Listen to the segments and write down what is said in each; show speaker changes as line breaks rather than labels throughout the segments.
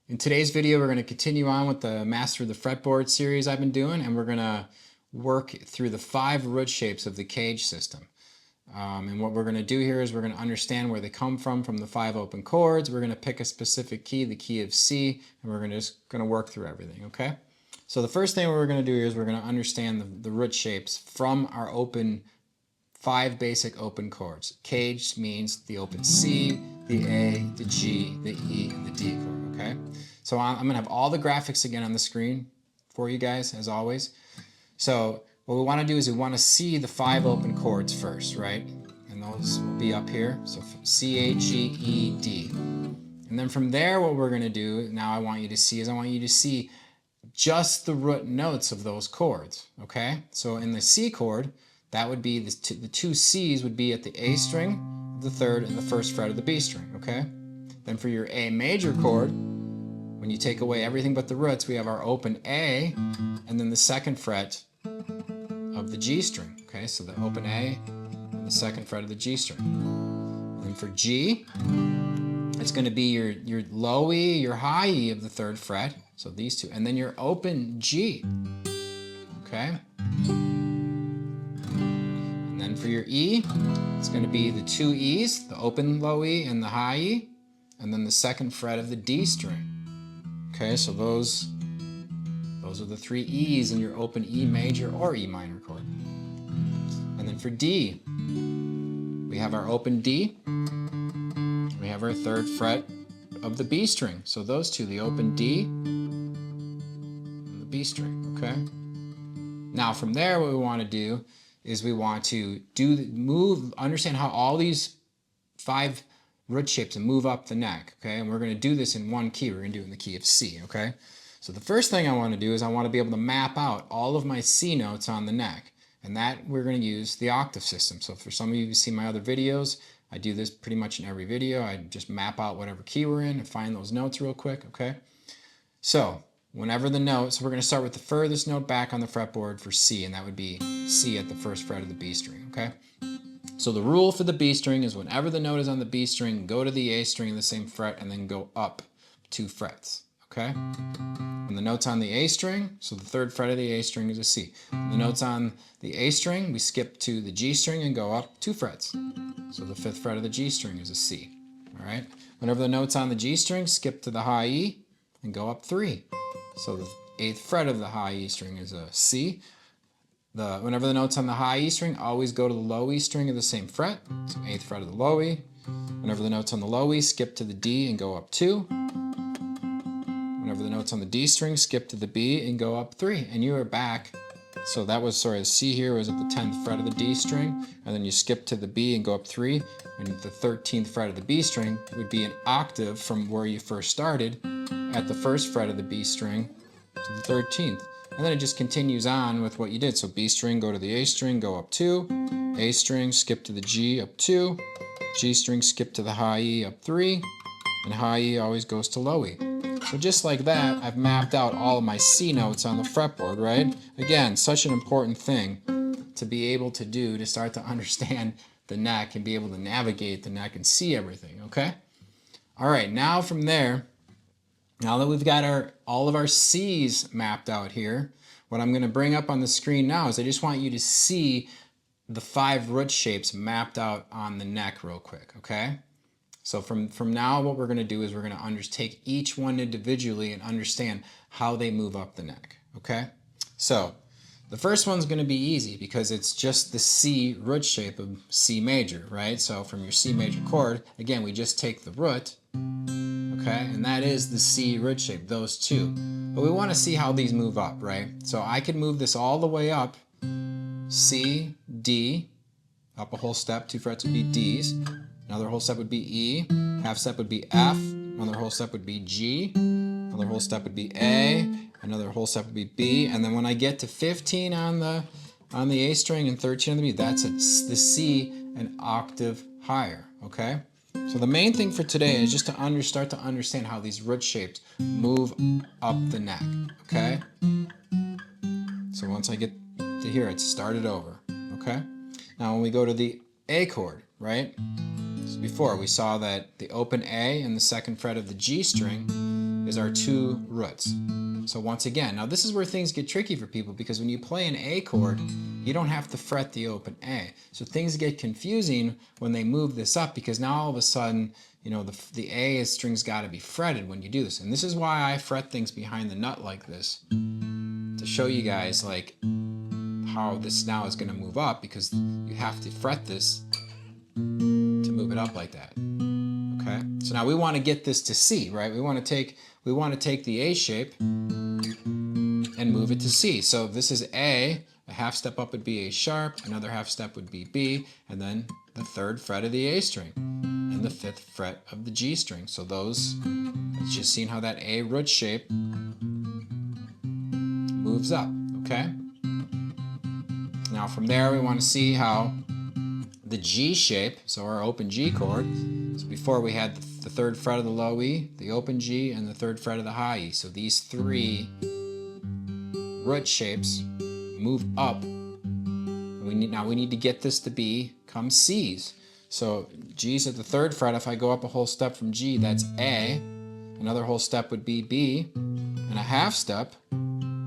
In today's video, we're going to continue on with the Master the Fretboard series I've been doing, and we're going to work through the 5 root shapes of the CAGED system. And what we're going to do here is we're going to understand where they come from the 5 open chords. We're going to pick a specific key, the key of C, and we're just going to work through everything, okay? So the first thing we're going to do here is we're going to understand the root shapes from our 5 basic open chords. CAGED means the open C, the A, the G, the E, and the D chord, okay? So I'm going to have all the graphics again on the screen for you guys, as always. So what we want to do is we want to see the 5 open chords first, right? And those will be up here. So C, A, G, E, D. And then from there, what we're going to do, now I want you to see just the root notes of those chords, okay? So in the C chord, that would be the 2 C's would be at the A string, the 3rd, and the 1st fret of the B string, okay? Then for your A major chord, when you take away everything but the roots, we have our open A, and then the 2nd fret of the G string, okay? So the open A, and the 2nd fret of the G string. And then for G, it's going to be your low E, your high E of the 3rd fret, so these two, and then your open G, okay? And then for your E, it's going to be the 2 E's, the open low E and the high E, and then the 2nd fret of the D string. Okay, so those are the 3 E's in your open E major or E minor chord. And then for D, we have our open D, we have our 3rd fret of the B string. So those two, the open D and the B string, okay? Now from there, what we want to do is we want to understand how all these 5 root shapes and move up the neck, okay? And we're going to do this in one key. We're going to do it in the key of C, okay? So the first thing I want to do is I want to be able to map out all of my C notes on the neck. And that we're going to use the octave system. So for some of you who see my other videos, I do this pretty much in every video. I just map out whatever key we're in and find those notes real quick, okay? So whenever the note, so we're going to start with the furthest note back on the fretboard for C, and that would be C at the 1st fret of the B string, okay? So the rule for the B string is whenever the note is on the B string, go to the A string in the same fret and then go up 2 frets, okay? When the note's on the A string, so the 3rd fret of the A string is a C. When the note's on the A string, we skip to the G string and go up 2 frets. So the 5th fret of the G string is a C, all right? Whenever the note's on the G string, skip to the high E and go up 3. So the 8th fret of the high E string is a C. Whenever the note's on the high E string, always go to the low E string of the same fret. So 8th fret of the low E. Whenever the note's on the low E, skip to the D and go up 2. Whenever the note's on the D string, skip to the B and go up 3. And you are back. So that was, sorry, the C here was at the 10th fret of the D string. And then you skip to the B and go up 3. And the 13th fret of the B string would be an octave from where you first started at the 1st fret of the B string to the 13th. And then it just continues on with what you did. So B string, go to the A string, go up 2. A string, skip to the G, up 2. G string, skip to the high E, up 3. And high E always goes to low E. So just like that, I've mapped out all of my C notes on the fretboard, right? Again, such an important thing to be able to do to start to understand the neck and be able to navigate the neck and see everything, okay? All right, now from there, now that we've got all of our C's mapped out here, what I'm going to bring up on the screen now is I just want you to see the 5 root shapes mapped out on the neck real quick, okay? So from now, what we're going to do is we're going to take each one individually and understand how they move up the neck, okay? So the first one's going to be easy because it's just the C root shape of C major, right? So from your C major chord, again, we just take the root, okay, and that is the C root shape, those two. But we want to see how these move up, right? So I could move this all the way up, C, D, up a whole step, 2 frets would be D's, another whole step would be E, half step would be F, another whole step would be G, another whole step would be A, another whole step would be B, and then when I get to 15 on the A string and 13 on the B, that's the C an octave higher, okay? So the main thing for today is just to start to understand how these root shapes move up the neck, okay? So once I get to here, it's started over, okay? Now when we go to the A chord, right? So before we saw that the open A and the 2nd fret of the G string is our 2 roots. So once again, now this is where things get tricky for people, because when you play an A chord, you don't have to fret the open A. So things get confusing when they move this up, because now all of a sudden, you know, the A string's got to be fretted when you do this. And this is why I fret things behind the nut like this, to show you guys like how this now is going to move up, because you have to fret this to move it up like that. Okay, so now we want to get this to C, right? We want to take the A shape and move it to C. So this is A half step up would be A sharp, another half step would be B, and then the 3rd fret of the A string and the 5th fret of the G string. So those, let's just see how that A root shape moves up, okay? Now from there we want to see how the G shape, so our open G chord, so before we had the 3rd fret of the low E, the open G, and the 3rd fret of the high E. So these 3 root shapes move up. We need to get this to become C's. So G's at the 3rd fret. If I go up a whole step from G, that's A. Another whole step would be B, and a half step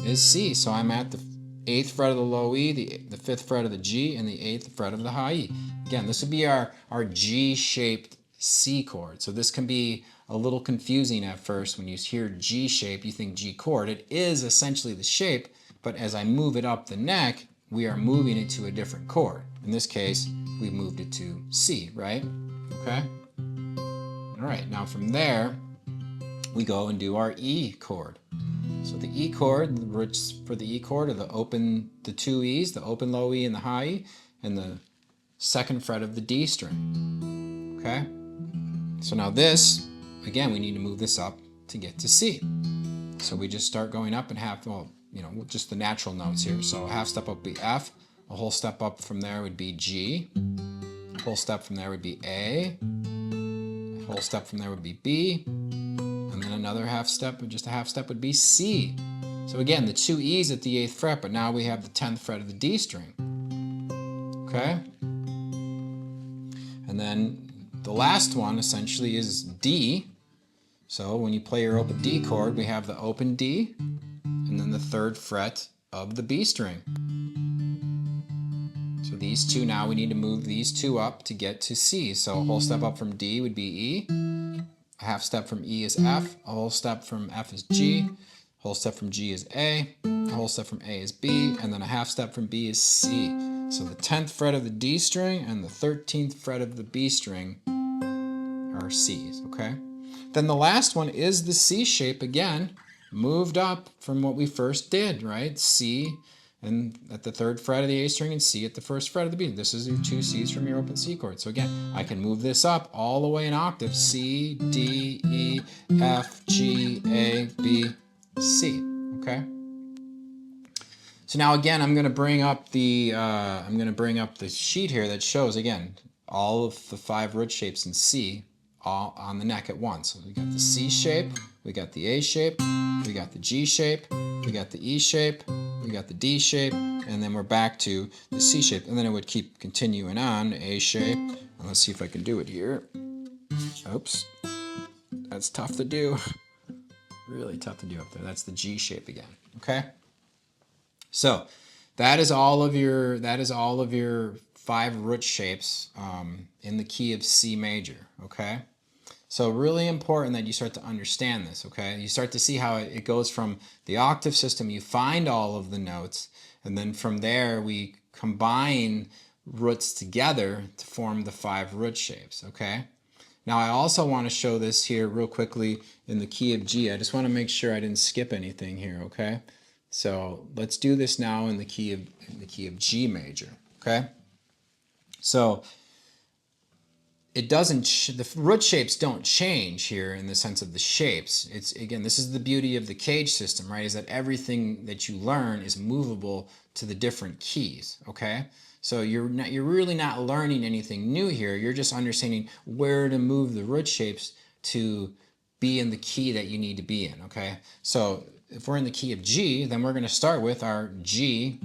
is C. So I'm at the 8th fret of the low E, the 5th fret of the G, and the 8th fret of the high E. Again, this would be our G-shaped C chord. So this can be a little confusing at first. When you hear G shape, you think G chord. It is essentially the shape, but as I move it up the neck, we are moving it to a different chord. In this case, we moved it to C, right? Okay? All right, now from there, we go and do our E chord. So the E chord, the roots for the E chord are the 2 E's, the open low E and the high E, and the 2nd fret of the D string. Okay? So now this, again, we need to move this up to get to C. So we just start going up and just the natural notes here. So a half step up would be F, a whole step up from there would be G, a whole step from there would be A, a whole step from there would be B, and then another half step, just a half step would be C. So again, the 2 E's at the 8th fret, but now we have the 10th fret of the D string. Okay? And then the last one essentially is D. So when you play your open D chord, we have the open D, and then the 3rd fret of the B string. So these two, now we need to move these 2 up to get to C. So a whole step up from D would be E, a half step from E is F, a whole step from F is G, a whole step from G is A, a whole step from A is B, and then a half step from B is C. So the 10th fret of the D string and the 13th fret of the B string are C's, okay? Then the last one is the C shape again, moved up from what we first did, right? C and at the 3rd fret of the A string and C at the 1st fret of the B. This is your 2 C's from your open C chord. So again, I can move this up all the way in octave: C, D, E, F, G, A, B, C. Okay. So now again, I'm going to bring up the sheet here that shows again all of the 5 root shapes in C all on the neck at once. So we got the C shape, we got the A shape, we got the G shape, we got the E shape, we got the D shape, and then we're back to the C shape. And then it would keep continuing on, A shape. And let's see if I can do it here. Oops, that's tough to do. Really tough to do up there. That's the G shape again, okay? So that is all of your 5 root shapes in the key of C major, okay? So really important that you start to understand this, okay? You start to see how it goes from the octave system, you find all of the notes, and then from there we combine roots together to form the 5 root shapes, okay? Now I also want to show this here real quickly in the key of G. I just want to make sure I didn't skip anything here, okay? So let's do this now in the key of G major, okay? So the root shapes don't change here in the sense of the shapes. It's, again, this is the beauty of the CAGED system, right? Is that everything that you learn is movable to the different keys, okay? So you're really not learning anything new here. You're just understanding where to move the root shapes to be in the key that you need to be in, okay? So if we're in the key of G, then we're going to start with our G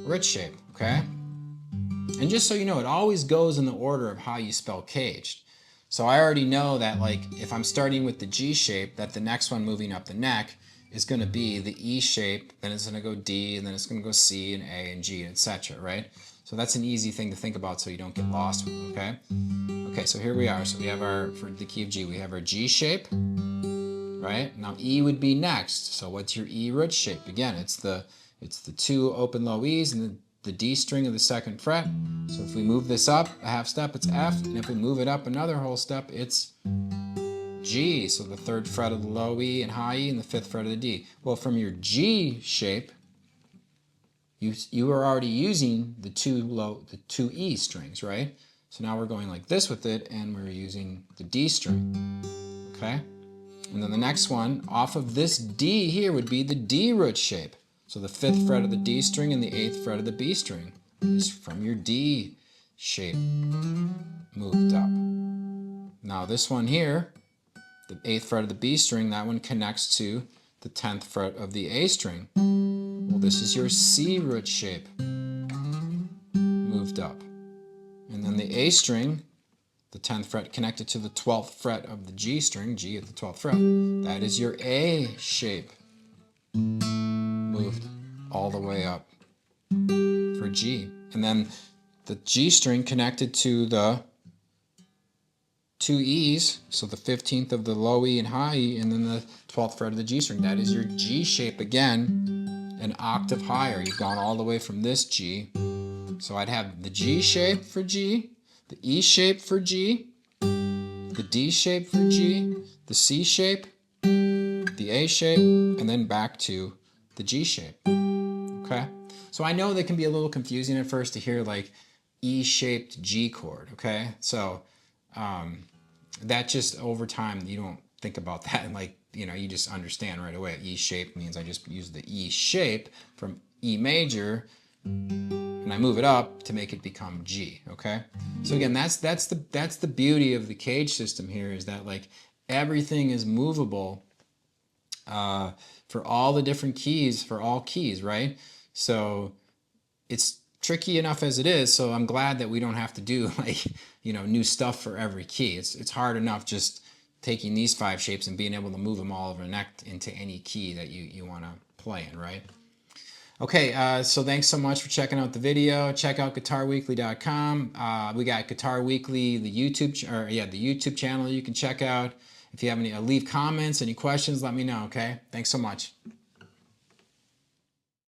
root shape, okay? And just so you know, it always goes in the order of how you spell CAGED. So I already know that like if I'm starting with the G shape, that the next one moving up the neck is going to be the E shape, then it's going to go D, and then it's going to go C and A and G, etc. Right? So that's an easy thing to think about so you don't get lost with it, okay? Okay, so here we are. So we have our, for the key of G, we have our G shape, right? Now E would be next. So what's your E root shape? Again, it's the two open low E's and the D string of the second fret. So if we move this up a half step, it's F, and if we move it up another whole step, it's G. So the third fret of the low E and high E and the fifth fret of the D. Well, from your G shape, you are already using the two E strings, right? So now we're going like this with it, and we're using the D string, okay? And then the next one, off of this D here, would be the D root shape. So the fifth fret of the D string and the eighth fret of the B string is from your D shape moved up. Now this one here, the eighth fret of the B string, that one connects to the 10th fret of the A string. Well, this is your C root shape moved up. And then the A string, the 10th fret connected to the 12th fret of the G string, G at the 12th fret. That is your A shape moved all the way up for G. And then the G string connected to the two E's, so the 15th of the low E and high E, and then the 12th fret of the G string. That is your G shape again, an octave higher. You've gone all the way from this G. So I'd have the G shape for G, the E shape for G, the D shape for G, the C shape, the A shape, and then back to the G shape. Okay? So I know that can be a little confusing at first to hear like E-shaped G chord, okay? So that just over time, you don't think about that and like, you just understand right away. E-shaped means I just use the E shape from E major and I move it up to make it become G, okay? So again, that's the beauty of the CAGED system here, is that like everything is movable for all the different keys, for all keys, right? So it's tricky enough as it is, so I'm glad that we don't have to do like, new stuff for every key. It's hard enough just taking these 5 shapes and being able to move them all over the neck into any key that you want to play in, right? Okay, so thanks so much for checking out the video. Check out guitarweekly.com. We got Guitar Weekly, the YouTube channel you can check out. If you have any, leave comments, any questions, let me know, okay? Thanks so much.